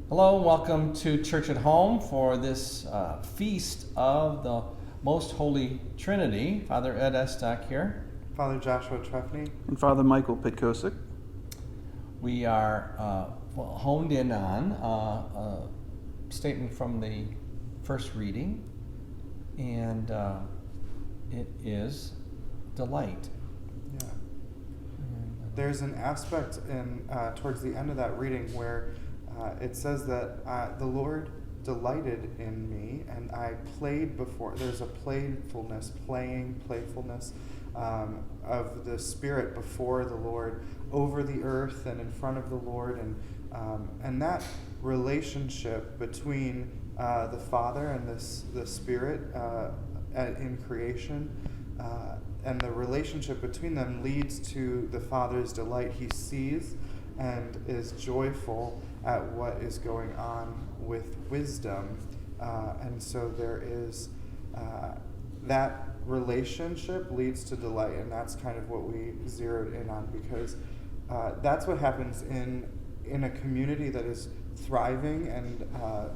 Hello, and welcome to Church at Home for this feast of the Most Holy Trinity. Father Ed Estock here. Father Joshua Trefny. And Father Michael Pitkosik. We are honed in on a statement from the first reading, and it is delight. Yeah. There's an aspect in towards the end of that reading where it says that the Lord delighted in me, and I played before. There's a playfulness of the Spirit before the Lord, over the earth and in front of the Lord, and that relationship between the Father and the Spirit in creation, and the relationship between them leads to the Father's delight. He sees and is joyful at what is going on with wisdom. And so there is that relationship leads to delight, and that's kind of what we zeroed in on, because that's what happens in a community that is thriving and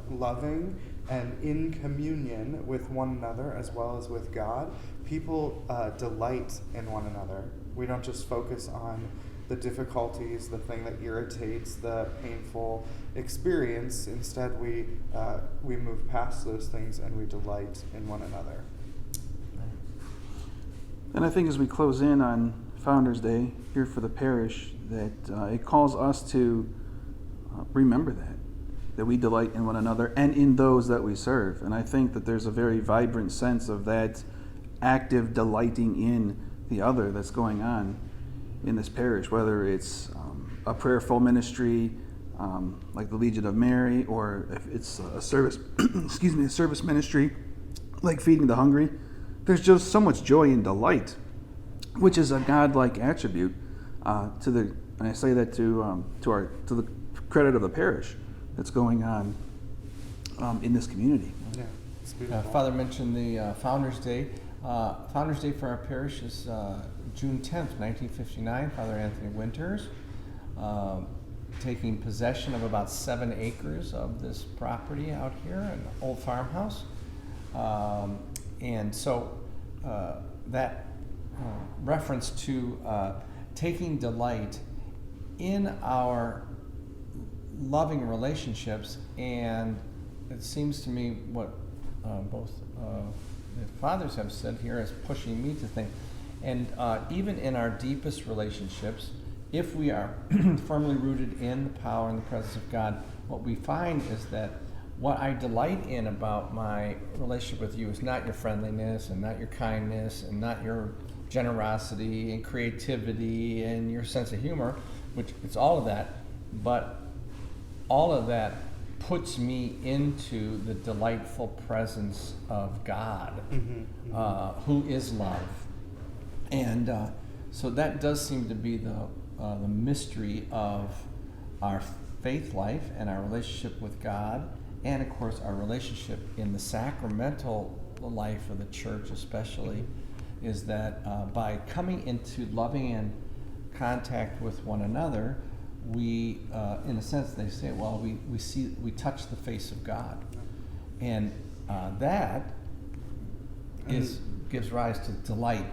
loving and in communion with one another as well as with God. People delight in one another. We don't just focus on the difficulties, the thing that irritates, the painful experience. Instead, we move past those things and we delight in one another. And I think as we close in on Founders Day here for the parish, that it calls us to remember that we delight in one another and in those that we serve. And I think that there's a very vibrant sense of that active delighting in the other that's going on in this parish, whether it's a prayerful ministry like the Legion of Mary, or if it's a service, a service ministry like feeding the hungry. There's just so much joy and delight, which is a God-like attribute and I say that to the credit of the parish that's going on in this community. Yeah, it's beautiful. Father mentioned the Founders Day. Founders Day for our parish is June 10th, 1959. Father Anthony Winters taking possession of about 7 acres of this property out here, an old farmhouse. And so that reference to taking delight in our loving relationships, and it seems to me what both the fathers have said here is pushing me to think, and even in our deepest relationships, if we are firmly rooted in the power and the presence of God, what we find is that what I delight in about my relationship with you is not your friendliness and not your kindness and not your generosity and creativity and your sense of humor, which it's all of that, but all of that puts me into the delightful presence of God, who is love. And so that does seem to be the mystery of our faith life and our relationship with God, and of course our relationship in the sacramental life of the church especially, is that by coming into loving and contact with one another, we, in a sense, they say, well, we touch the face of God, and that gives rise to delight.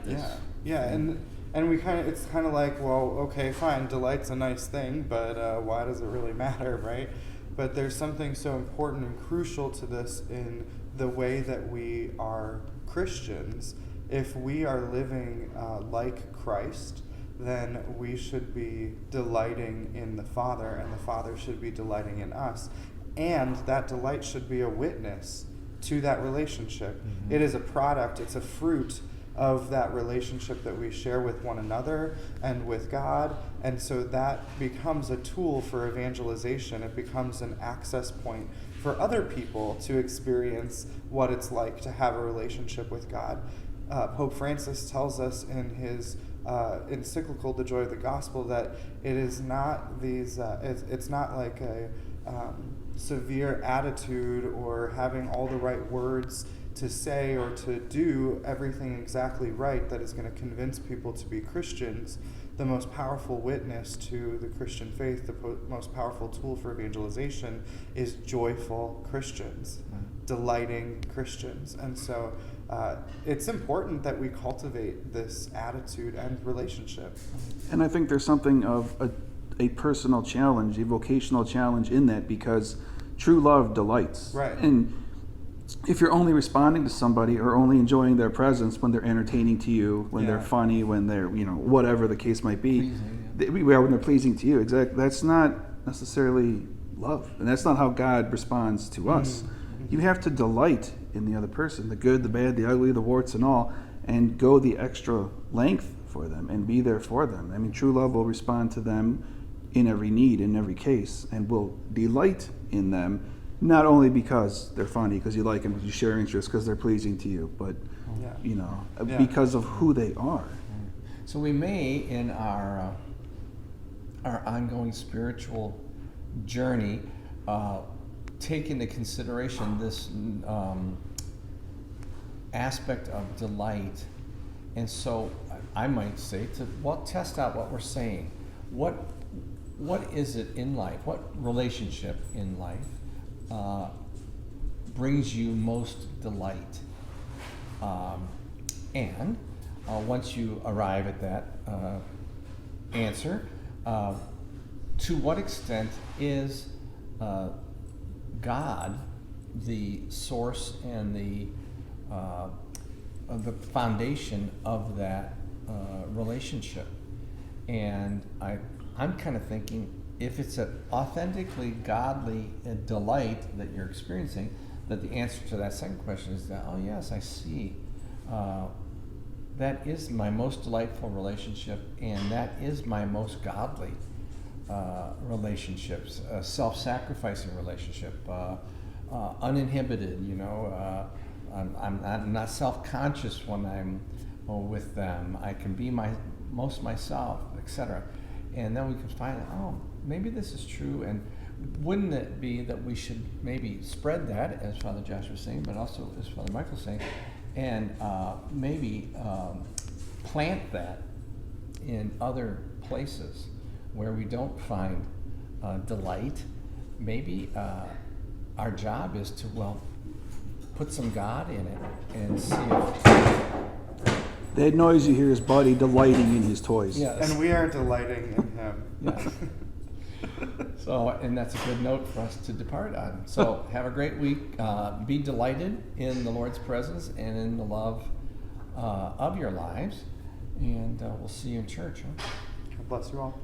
And we it's kind of like, well, okay, fine, delight's a nice thing, but why does it really matter, right? But there's something so important and crucial to this in the way that we are Christians. If we are living like Christ, then we should be delighting in the Father, and the Father should be delighting in us. And that delight should be a witness to that relationship. Mm-hmm. It is a product, it's a fruit of that relationship that we share with one another and with God. And so that becomes a tool for evangelization. It becomes an access point for other people to experience what it's like to have a relationship with God. Pope Francis tells us in his encyclical, The Joy of the Gospel, that it is not it's not like a severe attitude or having all the right words to say or to do everything exactly right that is going to convince people to be Christians. the most powerful witness to the Christian faith, the most powerful tool for evangelization is joyful Christians, delighting Christians. And so it's important that we cultivate this attitude and relationship. And I think there's something of a personal challenge, a vocational challenge in that, because true love delights. Right. And if you're only responding to somebody or only enjoying their presence when they're entertaining to you, when they're funny, when they're, whatever the case might be, when they're pleasing to you, exactly, that's not necessarily love. And that's not how God responds to us. You have to delight in the other person, the good, the bad, the ugly, the warts and all, and go the extra length for them and be there for them. I mean, true love will respond to them in every need, in every case, and will delight in them, not only because they're funny, because you like them, because you share interests, because they're pleasing to you, but because of who they are. So we may, in our ongoing spiritual journey, take into consideration this aspect of delight, and so I might say test out what we're saying. What is it in life? What relationship in life brings you most delight? And once you arrive at that answer, to what extent is God the source and the foundation of that relationship? And I'm kind of thinking, if it's an authentically godly delight that you're experiencing, that the answer to that second question is that, oh yes, I see. That is my most delightful relationship, and that is my most godly relationships, self-sacrificing relationship, uninhibited, I'm not self-conscious when I'm with them. I can be most myself, etc. And then we can find out, maybe this is true, and wouldn't it be that we should maybe spread that, as Father Josh was saying, but also as Father Michael was saying, and maybe plant that in other places where we don't find delight. Maybe our job is to, put some God in it and see if... That noise you hear is Buddy delighting in his toys. Yes. And we are delighting in him. Yes. So, and that's a good note for us to depart on. So, have a great week. Be delighted in the Lord's presence and in the love of your lives. And we'll see you in church. Huh? God bless you all.